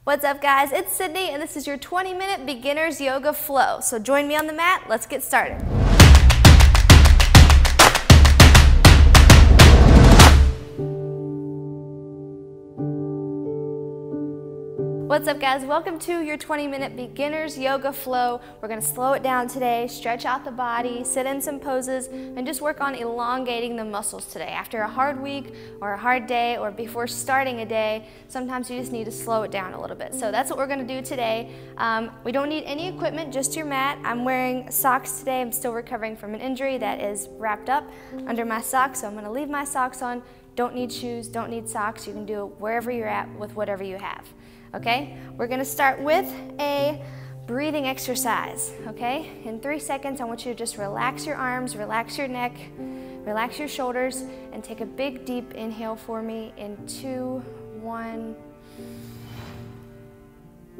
What's up guys, it's Sydney and this is your 20-minute beginner's yoga flow. So join me on the mat, let's get started. What's up guys, welcome to your 20-minute beginner's yoga flow. We're gonna slow it down today, stretch out the body, sit in some poses, and just work on elongating the muscles today. After a hard week or a hard day or before starting a day, sometimes you just need to slow it down a little bit. So that's what we're gonna do today. We don't need any equipment, just your mat. I'm wearing socks today. I'm still recovering from an injury that is wrapped up under my socks, so I'm gonna leave my socks on. Don't need shoes, don't need socks. You can do it wherever you're at with whatever you have. Okay, we're gonna start with a breathing exercise, okay? In 3 seconds, I want you to just relax your arms, relax your neck, relax your shoulders, and take a big deep inhale for me in 2, 1,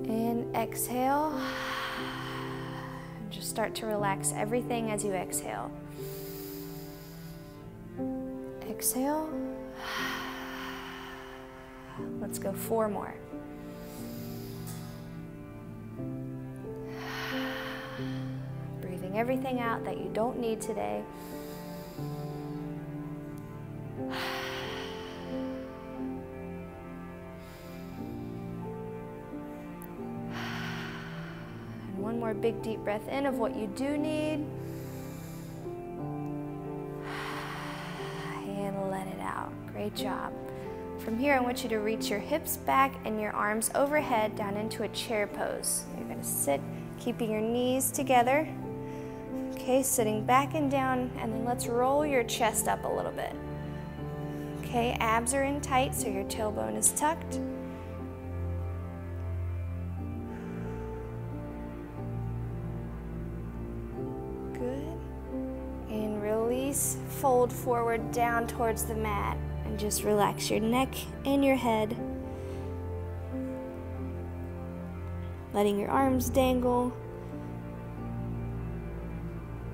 and exhale. And just start to relax everything as you exhale. Exhale. Let's go 4 more. Breathing everything out that you don't need today. And one more big deep breath in of what you do need. And let it out. Great job. From here, I want you to reach your hips back and your arms overhead down into a chair pose. You're gonna sit, keeping your knees together. Okay, sitting back and down, and then let's roll your chest up a little bit. Okay, abs are in tight, so your tailbone is tucked. Good. And release, fold forward down towards the mat. And just relax your neck and your head. Letting your arms dangle.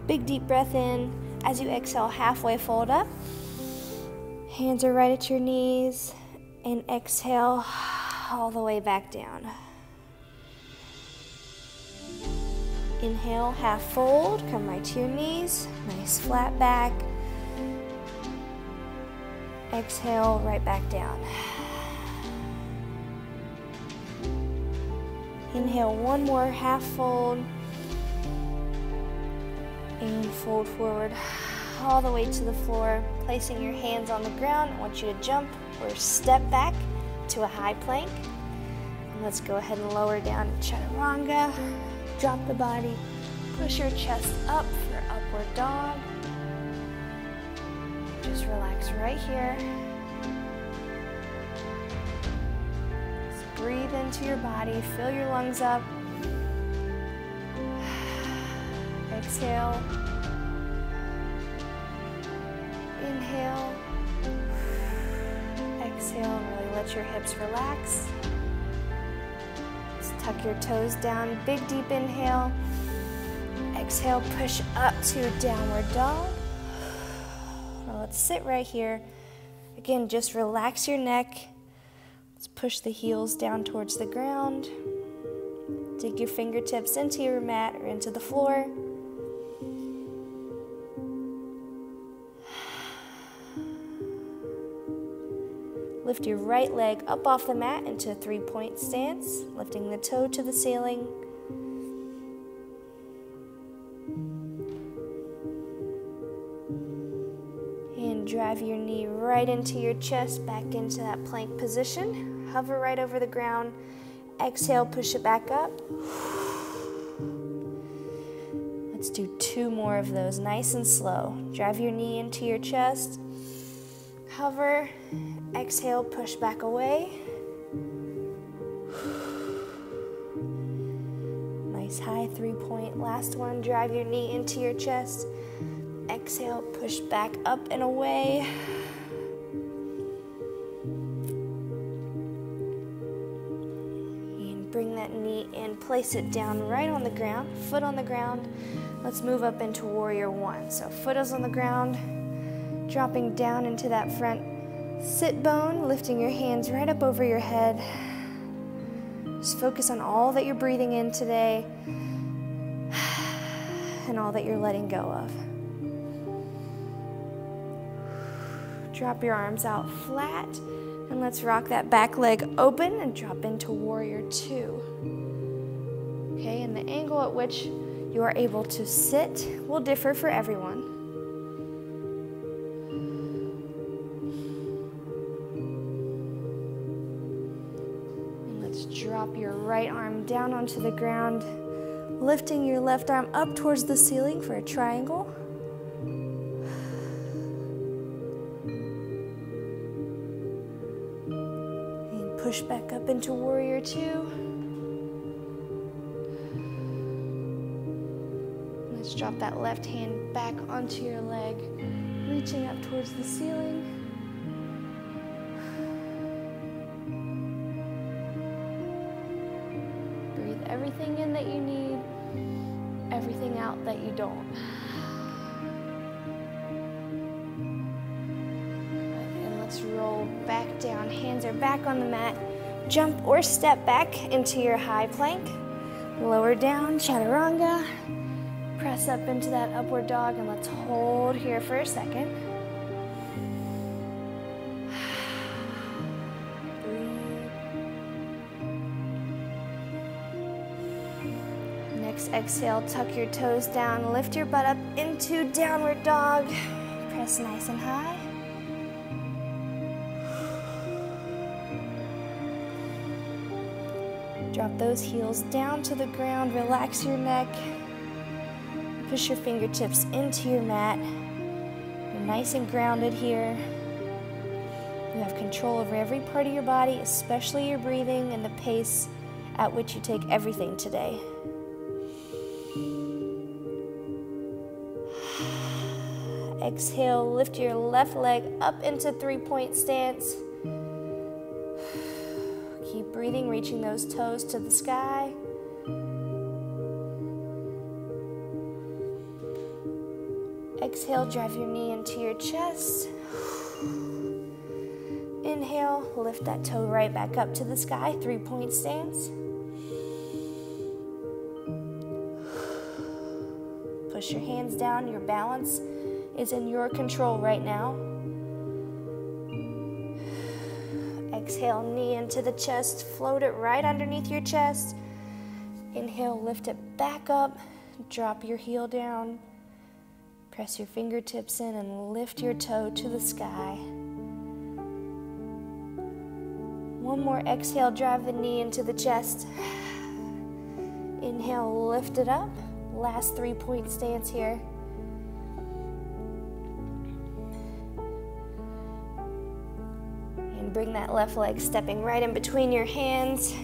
Big deep breath in. As you exhale, halfway fold up. Hands are right at your knees. And exhale all the way back down. Inhale, half fold. Come right to your knees. Nice flat back. Exhale, right back down. Inhale, one more half fold. And fold forward all the way to the floor. Placing your hands on the ground, I want you to jump or step back to a high plank. And let's go ahead and lower down to chaturanga. Drop the body, push your chest up for upward dog. Just relax right here. Just breathe into your body, fill your lungs up. Exhale. Inhale. Exhale, and really let your hips relax. Just tuck your toes down, big deep inhale. Exhale, push up to downward dog. Let's sit right here. Again, just relax your neck. Let's push the heels down towards the ground. Dig your fingertips into your mat or into the floor. Lift your right leg up off the mat into a 3-point stance, lifting the toe to the ceiling. Drive your knee right into your chest, back into that plank position. Hover right over the ground. Exhale, push it back up. Let's do 2 more of those, nice and slow. Drive your knee into your chest. Hover. Exhale, push back away. Nice high 3-point. Last one, drive your knee into your chest. Exhale, push back up and away. And bring that knee in, place it down right on the ground, foot on the ground. Let's move up into Warrior One. So foot is on the ground, dropping down into that front sit bone, lifting your hands right up over your head. Just focus on all that you're breathing in today and all that you're letting go of. Drop your arms out flat, and let's rock that back leg open and drop into Warrior Two. Okay, and the angle at which you are able to sit will differ for everyone. And let's drop your right arm down onto the ground, lifting your left arm up towards the ceiling for a triangle. Push back up into Warrior Two. Let's drop that left hand back onto your leg, reaching up towards the ceiling. Breathe everything in that you need, everything out that you don't. Let's roll back down. Hands are back on the mat. Jump or step back into your high plank. Lower down, chaturanga. Press up into that upward dog, and let's hold here for a second. Breathe. Next exhale, tuck your toes down. Lift your butt up into downward dog. Press nice and high. Drop those heels down to the ground, relax your neck. Push your fingertips into your mat. You're nice and grounded here. You have control over every part of your body, especially your breathing and the pace at which you take everything today. Exhale, lift your left leg up into three-point stance. Keep breathing, reaching those toes to the sky. Exhale, drive your knee into your chest. Inhale, lift that toe right back up to the sky, three-point stance. Push your hands down, your balance is in your control right now. Exhale, knee into the chest, float it right underneath your chest. Inhale, lift it back up, drop your heel down. Press your fingertips in and lift your toe to the sky. One more exhale, drive the knee into the chest. Inhale, lift it up. Last three-point stance here. Bring that left leg stepping right in between your hands.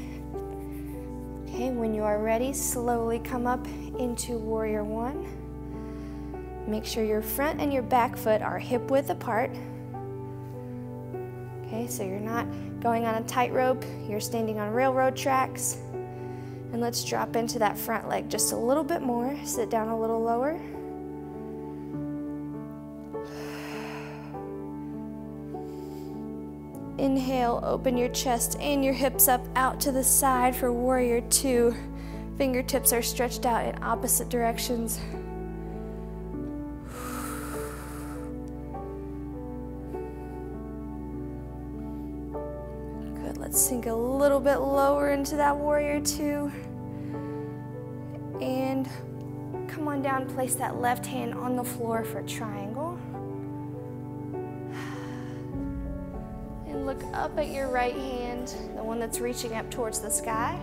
Okay, when you are ready, slowly come up into Warrior One. Make sure your front and your back foot are hip width apart. Okay, so you're not going on a tightrope, you're standing on railroad tracks. And let's drop into that front leg just a little bit more. Sit down a little lower. Inhale, open your chest and your hips up out to the side for Warrior Two. Fingertips are stretched out in opposite directions. Good, let's sink a little bit lower into that Warrior Two. And come on down, place that left hand on the floor for triangle. Look up at your right hand, the one that's reaching up towards the sky.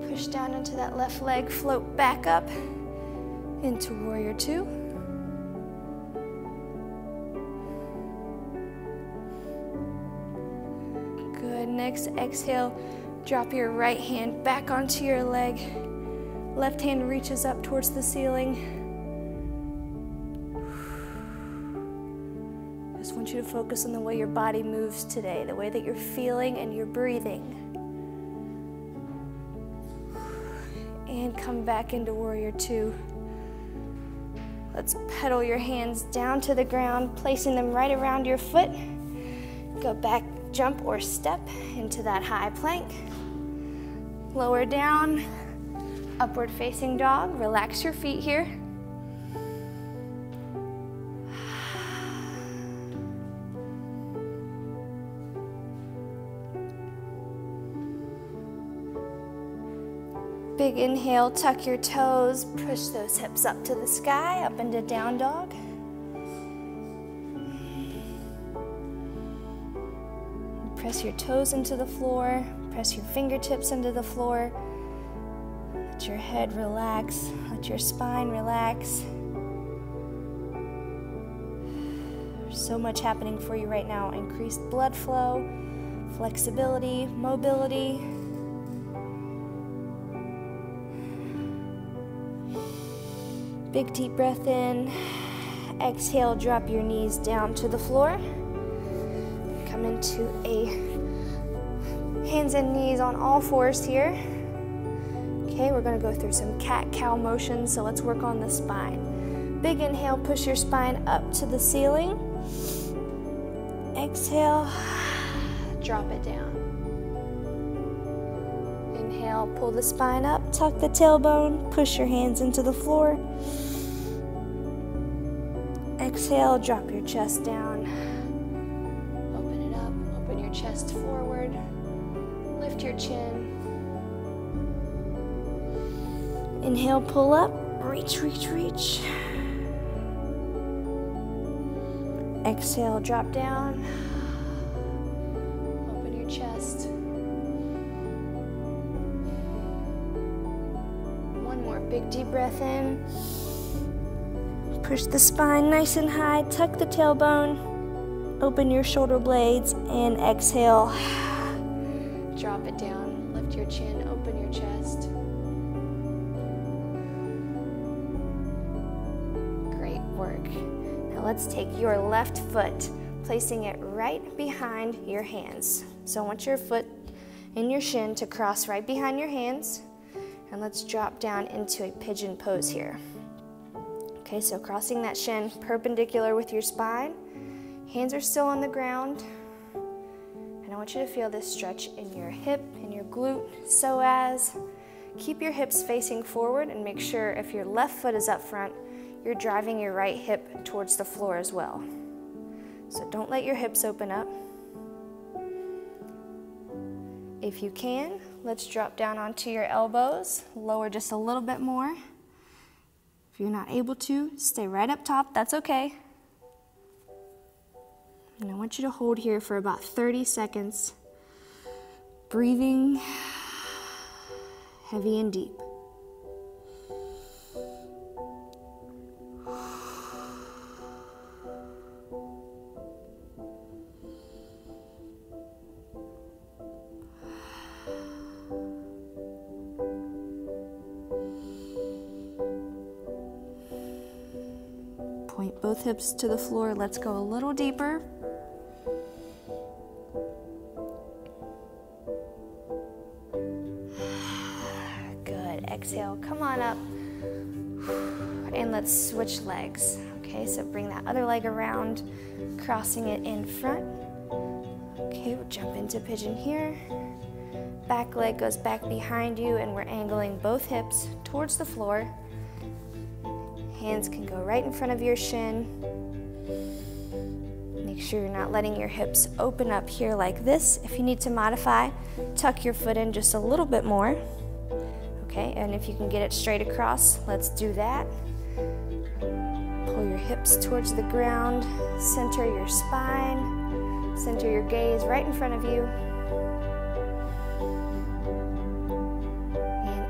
Push down into that left leg, float back up into Warrior Two. Good, next exhale, drop your right hand back onto your leg. Left hand reaches up towards the ceiling. I want you to focus on the way your body moves today, the way that you're feeling and you're breathing. And come back into Warrior Two. Let's pedal your hands down to the ground, placing them right around your foot. Go back jump or step into that high plank. Lower down, upward facing dog. Relax your feet here. Big inhale, tuck your toes, push those hips up to the sky, up into down dog. Press your toes into the floor, press your fingertips into the floor. Let your head relax, let your spine relax. There's so much happening for you right now. Increased blood flow, flexibility, mobility. Big deep breath in. Exhale, drop your knees down to the floor. Come into a hands and knees on all fours here. Okay, we're gonna go through some cat-cow motions, so let's work on the spine. Big inhale, push your spine up to the ceiling. Exhale, drop it down. Inhale, pull the spine up, tuck the tailbone, push your hands into the floor. Exhale, drop your chest down. Open it up, open your chest forward. Lift your chin. Inhale, pull up, reach, reach, reach. Exhale, drop down. Open your chest. One more big deep breath in. Push the spine nice and high, tuck the tailbone, open your shoulder blades, and exhale. Drop it down, lift your chin, open your chest. Great work. Now let's take your left foot, placing it right behind your hands. So I want your foot and your shin to cross right behind your hands, and let's drop down into a pigeon pose here. Okay, so crossing that shin perpendicular with your spine. Hands are still on the ground. And I want you to feel this stretch in your hip, in your glute, psoas. Keep your hips facing forward and make sure if your left foot is up front, you're driving your right hip towards the floor as well. So don't let your hips open up. If you can, let's drop down onto your elbows. Lower just a little bit more. If you're not able to, stay right up top, that's okay. And I want you to hold here for about 30 seconds, breathing heavy and deep. Point both hips to the floor. Let's go a little deeper. Good. Exhale, come on up. And let's switch legs. Okay, so bring that other leg around, crossing it in front. Okay, we'll jump into pigeon here. Back leg goes back behind you, and we're angling both hips towards the floor. Hands can go right in front of your shin. Make sure you're not letting your hips open up here like this. If you need to modify, tuck your foot in just a little bit more. Okay, and if you can get it straight across, let's do that. Pull your hips towards the ground, center your spine, center your gaze right in front of you.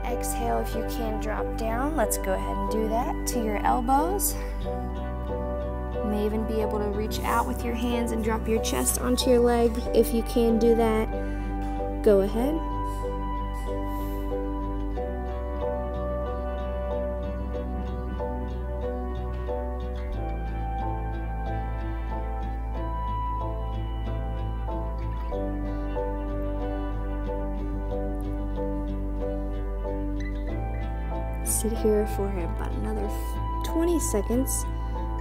Exhale, if you can drop down. Let's go ahead and do that to your elbows. You may even be able to reach out with your hands and drop your chest onto your leg. If you can do that, go ahead. Sit here for about another 20 seconds,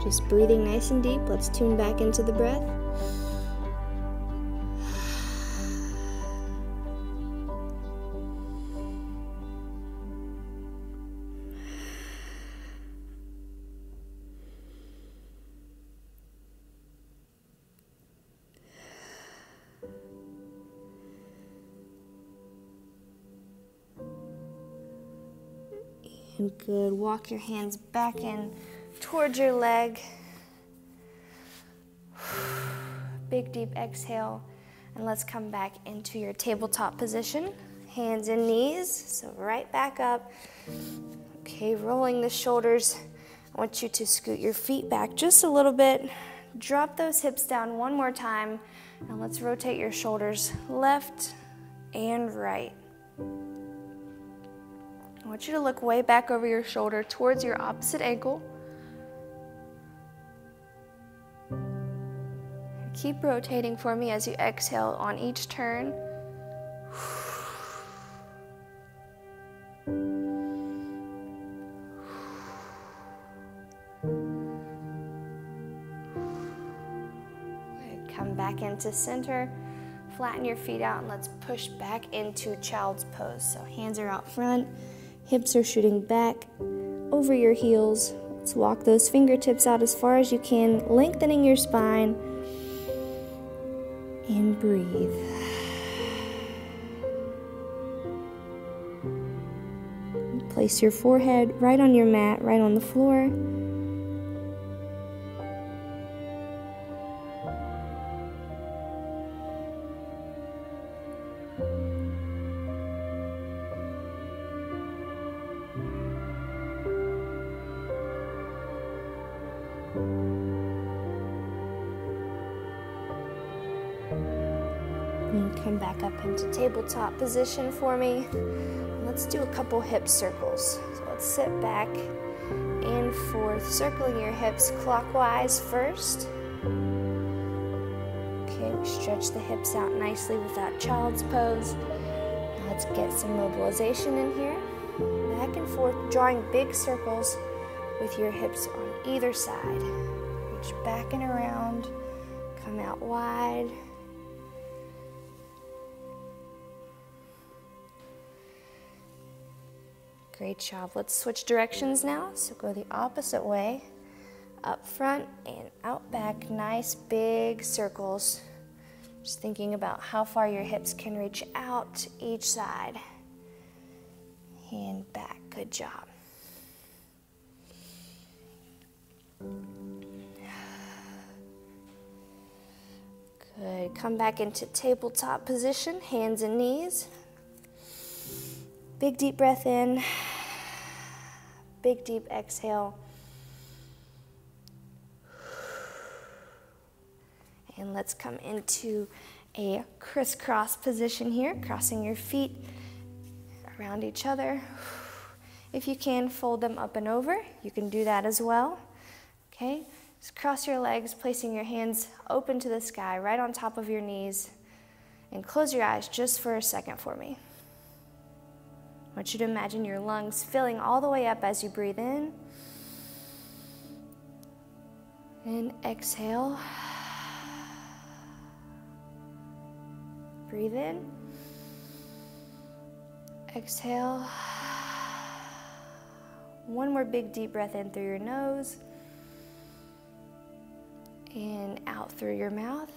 just breathing nice and deep. Let's tune back into the breath. And good. Walk your hands back in towards your leg. Big deep exhale. And let's come back into your tabletop position. Hands and knees, so right back up. Okay, rolling the shoulders. I want you to scoot your feet back just a little bit. Drop those hips down one more time. Now let's rotate your shoulders left and right. I want you to look way back over your shoulder towards your opposite ankle. Keep rotating for me as you exhale on each turn. Come back into center, flatten your feet out, and let's push back into child's pose. So hands are out front, hips are shooting back over your heels. Let's walk those fingertips out as far as you can, lengthening your spine, and breathe. Place your forehead right on your mat, right on the floor. And come back up into tabletop position for me. Let's do a couple hip circles. So let's sit back and forth, circling your hips clockwise first. Okay, we stretch the hips out nicely without child's pose. Now let's get some mobilization in here. Back and forth, drawing big circles with your hips on either side. Reach back and around, come out wide. Great job. Let's switch directions now. So go the opposite way. Up front and out back. Nice big circles. Just thinking about how far your hips can reach out each side. And back. Good job. Good. Come back into tabletop position. Hands and knees. Big deep breath in, big deep exhale. And let's come into a crisscross position here, crossing your feet around each other. If you can, fold them up and over. You can do that as well. Okay, just cross your legs, placing your hands open to the sky, right on top of your knees. And close your eyes just for a second for me. I want you to imagine your lungs filling all the way up as you breathe in. And exhale. Breathe in. Exhale. One more big deep breath in through your nose. And out through your mouth.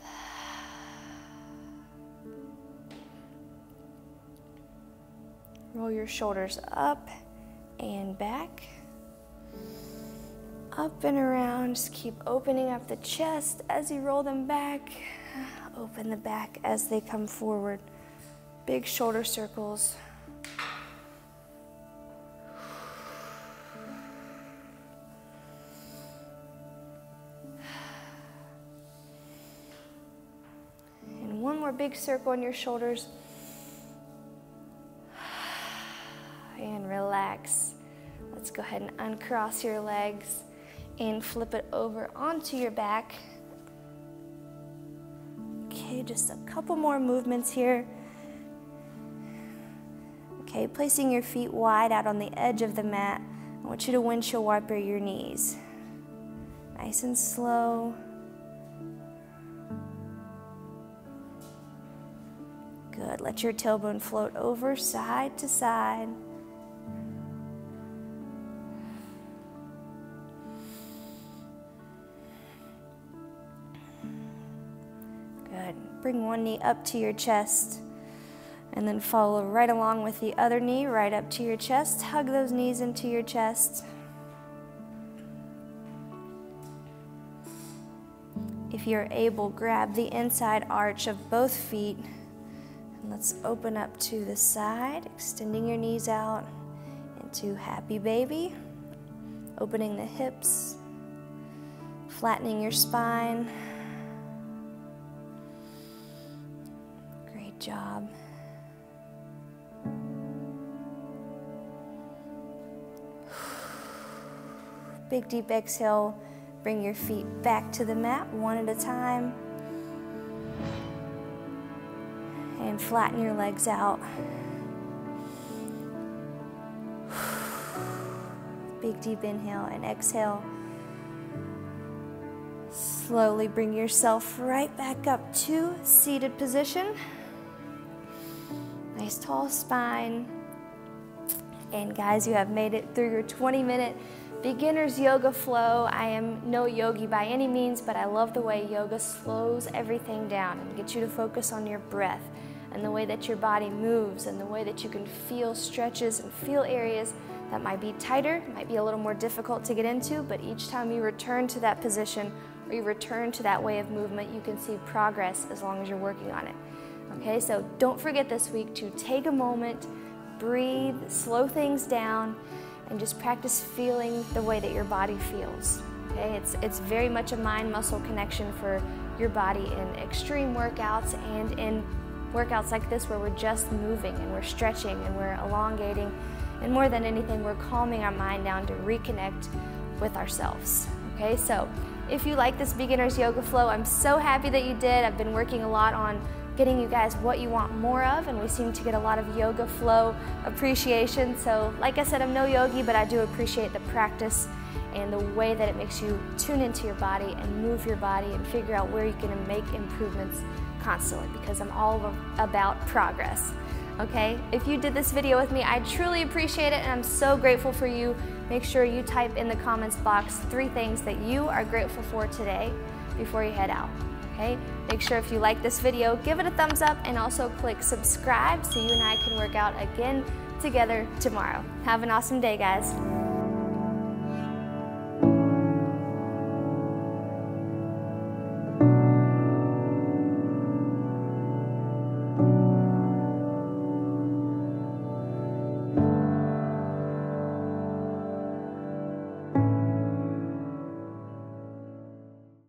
Roll your shoulders up and back, up and around. Just keep opening up the chest as you roll them back. Open the back as they come forward. Big shoulder circles. And one more big circle on your shoulders. And relax. Let's go ahead and uncross your legs and flip it over onto your back. Okay, just a couple more movements here. Okay, placing your feet wide out on the edge of the mat. I want you to windshield wiper your knees. Nice and slow. Good. Let your tailbone float over side to side. Good. Bring one knee up to your chest And then follow right along with the other knee, right up to your chest. Hug those knees into your chest. If you're able, grab the inside arch of both feet. And let's open up to the side, extending your knees out into happy baby. Opening the hips, flattening your spine. Great job. Big deep exhale. Bring your feet back to the mat one at a time. And flatten your legs out. Big deep inhale and exhale. Slowly bring yourself right back up to seated position. Nice tall spine. And guys, you have made it through your 20-minute beginner's yoga flow. I am no yogi by any means, but I love the way yoga slows everything down and gets you to focus on your breath and the way that your body moves and the way that you can feel stretches and feel areas that might be tighter, might be a little more difficult to get into, but each time you return to that position or you return to that way of movement, you can see progress as long as you're working on it. Okay, so don't forget this week to take a moment, breathe, slow things down, and just practice feeling the way that your body feels. Okay, it's very much a mind-muscle connection for your body in extreme workouts and in workouts like this where we're just moving and we're stretching and we're elongating, and more than anything, we're calming our mind down to reconnect with ourselves. Okay, so if you like this beginner's yoga flow, I'm so happy that you did. I've been working a lot on getting you guys what you want more of, and we seem to get a lot of yoga flow appreciation. So like I said, I'm no yogi, but I do appreciate the practice and the way that it makes you tune into your body and move your body and figure out where you can make improvements constantly, because I'm all about progress. Okay, if you did this video with me, I truly appreciate it, and I'm so grateful for you. Make sure you type in the comments box 3 things that you are grateful for today before you head out. Okay, make sure if you like this video, give it a thumbs up and also click subscribe so you and I can work out again together tomorrow. Have an awesome day, guys.